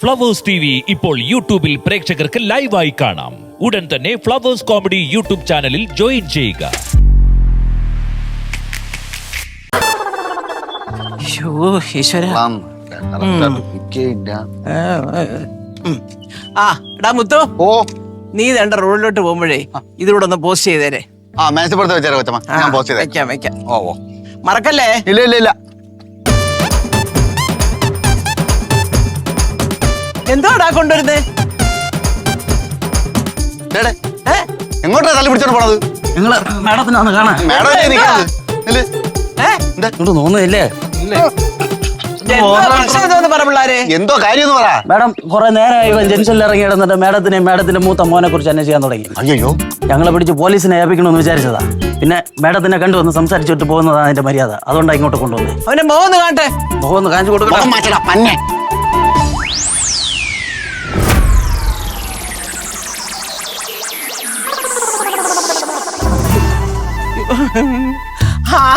Flowers TV ഇപ്പോൾ യൂട്യൂബിൽ പ്രേക്ഷകർക്ക് ലൈവായി കാണാം. ഉടൻ തന്നെ ഫ്ലവേഴ്സ് കോമഡി യൂട്യൂബ് ചാനലിൽ ജോയിൻ ചെയ്യുക. മുത്തോ നീ വേണ്ട റോഡിലോട്ട് പോകുമ്പോഴേ ഇതിലൂടെ ഒന്ന് പോസ്റ്റ് ചെയ്തേരെ. മേശപ്പുറത്ത് വെച്ചേരാ കൊച്ചമ്മ, ഞാൻ പോസ്റ്റ് ചെയ്തേക്കാം. വെക്കാം. ഓ മറക്കല്ലേ? ഇല്ല. എന്തോടാ കൊണ്ടുവരുന്നേ? എങ്ങോട്ടാ തള്ളി പിടിച്ചോണ്ട് പോണത്? നിങ്ങള് മാഡത്തിനാണ് കാണാൻ. തോന്നുന്നില്ലേ? എന്തോ കാര്യം പറ. മാഡം കുറെ നേരമായി ജംഗ്ഷനിൽ ഇറങ്ങി കിടന്നിട്ട് മാഡത്തിന്റെ മൂത്ത മോനെ കുറിച്ച് അന്വേഷിക്കാൻ തുടങ്ങി. അയ്യോ, ഞങ്ങളെ പിടിച്ച് പോലീസിനെ ഏൽപ്പിക്കണമെന്ന് വിചാരിച്ചതാ. പിന്നെ മാഡത്തിനെ കണ്ടുവന്ന് സംസാരിച്ചിട്ട് പോകുന്നതാണ് അതിന്റെ മര്യാദ. അതുകൊണ്ടാണ് ഇങ്ങോട്ട് കൊണ്ടുവന്നത്. അവനെ മോന്ന് കാണട്ടെ. മോന്ന് കാണിച്ചു കൊടുക്കണം.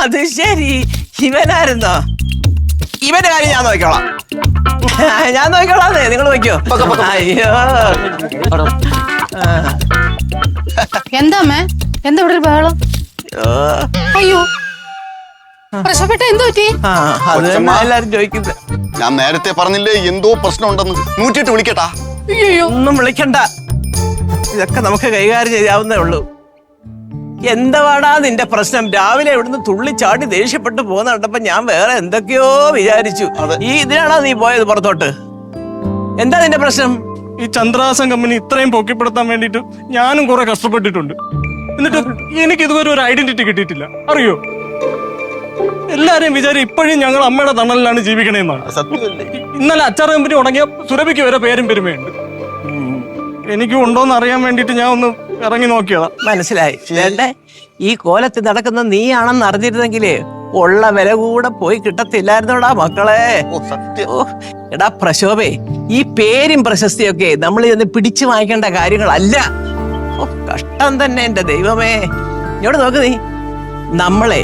അത് ശരി, ഇവനായിരുന്നോ? ഇവന്റെ കാര്യം ഞാൻ നോക്കിക്കോളാം. നിങ്ങൾ നോക്കിയോ. അയ്യോ എന്താ ഇവിടെ ഒരു ബഹളം? അയ്യോ പ്രശ്നപ്പെട്ട എന്തോ പറ്റി? അത് എല്ലാരും ചോദിക്കുന്നത്. ഞാൻ നേരത്തെ പറഞ്ഞില്ലേ എന്തോ പ്രശ്നം ഉണ്ടെന്ന്. 108 വിളിക്കട്ടാ? അയ്യോ ഒന്നും വിളിക്കണ്ട, ഇതൊക്കെ നമുക്ക് കൈകാര്യം ചെയ്യാവുന്നേ ഉള്ളൂ. എന്താടാ നിന്റെ പ്രശ്നം? രാവിലെ ഇവിടുന്ന് തുള്ളിച്ചാടി ദേഷ്യപ്പെട്ട് പോകുന്ന കണ്ടപ്പോ ഞാൻ വേറെ എന്തൊക്കെയോ വിചാരിച്ചു. ഇതിനാണോ നീ പോയത് പുറത്തോട്ട്? എന്താ നിന്റെ പ്രശ്നം? ഈ ചന്ദ്രാസൻ കമ്പനി ഇത്രയും പൊക്കിപ്പെടുത്താൻ വേണ്ടിട്ട് ഞാനും കുറെ കഷ്ടപ്പെട്ടിട്ടുണ്ട്. എന്നിട്ട് എനിക്ക് ഇതുവരെ ഒരു ഐഡന്റിറ്റി കിട്ടിയിട്ടില്ല, അറിയോ? എല്ലാരെയും വിചാരം ഇപ്പോഴും ഞങ്ങൾ അമ്മയുടെ തണലിലാണ് ജീവിക്കണേന്നാണ്. ഇന്നലെ അച്ചാർ കമ്പനി തുടങ്ങിയ സുരഭിക്ക് വരെ പേരും പെരുമയുണ്ട്. എനിക്ക് ഉണ്ടോന്ന് അറിയാൻ വേണ്ടിട്ട് ഞാൻ ഒന്ന് ഇറങ്ങി നോക്കിയതാ. മനസ്സിലായി. വേണ്ടേ, ഈ കോലത്തിൽ നടക്കുന്ന നീയാണെന്ന് അറിഞ്ഞിരുന്നെങ്കിലേ ഉള്ള വില കൂടെ പോയി കിട്ടത്തില്ലായിരുന്നോടാ മക്കളെ. എടാ പ്രശോഭേ, ഈ പേരും പ്രശസ്തിയൊക്കെ നമ്മൾ ഇന്ന് പിടിച്ചു വാങ്ങിക്കേണ്ട കാര്യങ്ങളല്ല. കഷ്ടം തന്നെ എന്റെ ദൈവമേ. ഇങ്ങോട്ട് നോക്ക് നീ. നമ്മളെ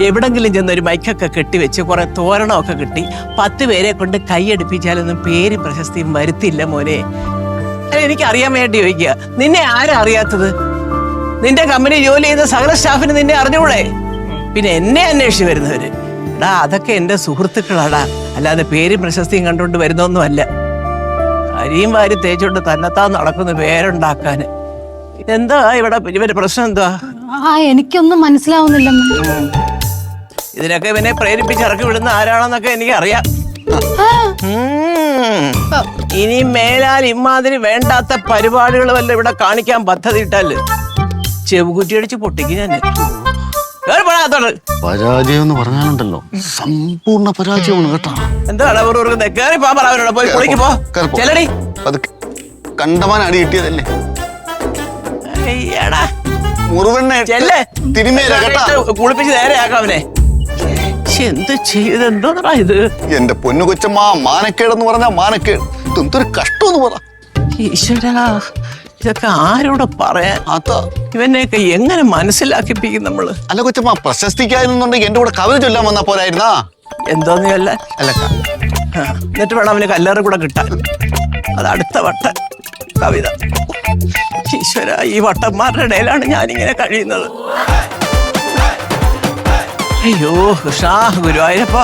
എവിടെങ്കിലും ചെന്നൊരു മൈക്കൊക്കെ കെട്ടിവെച്ച് കുറെ തോരണമൊക്കെ കിട്ടി 10 പേരെ കൊണ്ട് കൈയടിപ്പിച്ചാലൊന്നും പേരും പ്രശസ്തിയും വരുത്തില്ല മോനെ. എനിക്ക് അറിയാൻ വേണ്ടി ചോദിക്കുക, നിന്നെ ആരാ അറിയാത്തത്? നിന്റെ കമ്പനി ജോലി ചെയ്യുന്ന സകല സ്റ്റാഫിന് നിന്നെ അറിഞ്ഞൂടെ? പിന്നെ എന്നെ അന്വേഷിച്ച് വരുന്നവര് എടാ അതൊക്കെ എന്റെ സുഹൃത്തുക്കളാടാ, അല്ലാതെ പേരും പ്രശസ്തിയും കണ്ടുകൊണ്ട് വരുന്നൊന്നുമല്ല. അരിയും വാരി തേച്ചുകൊണ്ട് തന്നെത്താൻ നടക്കുന്ന പേരുണ്ടാക്കാന്. എന്താ ഇവിടെ ഇവന്റെ പ്രശ്നം എന്താ? എനിക്കൊന്നും മനസ്സിലാവുന്നില്ല. ഇതിനൊക്കെ ഇവനെ പ്രേരിപ്പിച്ച് ഇറക്കി വിടുന്ന ആരാണെന്നൊക്കെ എനിക്കറിയാം. ഇനി മേലാൽ ഇമാതിരി വേണ്ടാത്ത പരിപാടികൾ വല്ല ഇവിടെ കാണിക്കാൻ പദ്ധതി ഇട്ടാല് ചെവുകുറ്റി അടിച്ച് പൊട്ടിക്ക് ഞാൻ. പരാജയം എന്ന് പറഞ്ഞാലുണ്ടല്ലോ, സമ്പൂർണ്ണ പരാജയമാണ് കേട്ടോ. എന്താണ് കേറി അവരോട് പോയി കുളിക്ക് പോ. ചെല്ലടി. കണ്ടമാൻ അടി കിട്ടിയതല്ലേ മുറിവെണ്ണ കുളിപ്പിച്ച് നേരെ ആക്കാം അവനെ. എന്ത് ചെയ്തെന്തോന്നാ ഇത്? എന്റെ പൊന്നു കൊച്ചമ്മ, മാനക്കേടെന്ന് പറഞ്ഞാ മാനക്കേട്. എന്തൊരു കഷ്ടമെന്ന് പറ. ഈശ്വരാ, ഇതൊക്കെ ആരോട് പറയാൻ? ഇവനെയൊക്കെ എങ്ങനെ മനസ്സിലാക്കിപ്പിക്കും നമ്മള്? അല്ല കൊച്ചമ്മ, പ്രശസ്തിക്കായിരുന്നുണ്ടെങ്കിൽ എന്റെ കൂടെ കവിത ചൊല്ലാൻ വന്നാ പോരായിരുന്നാ? എന്തോന്ന് ചൊല്ല? അല്ല, എന്നിട്ട് വേണം അവന് കല്ലേറ് കൂടെ കിട്ടാൻ. അത് അടുത്ത വട്ട കവിത. ഈശ്വര, ഈ വട്ടന്മാരുടെ ഇടയിലാണ് ഞാനിങ്ങനെ കഴിയുന്നത്. അയ്യോ കൃഷ്ണ ഗുരുവായൂരപ്പ.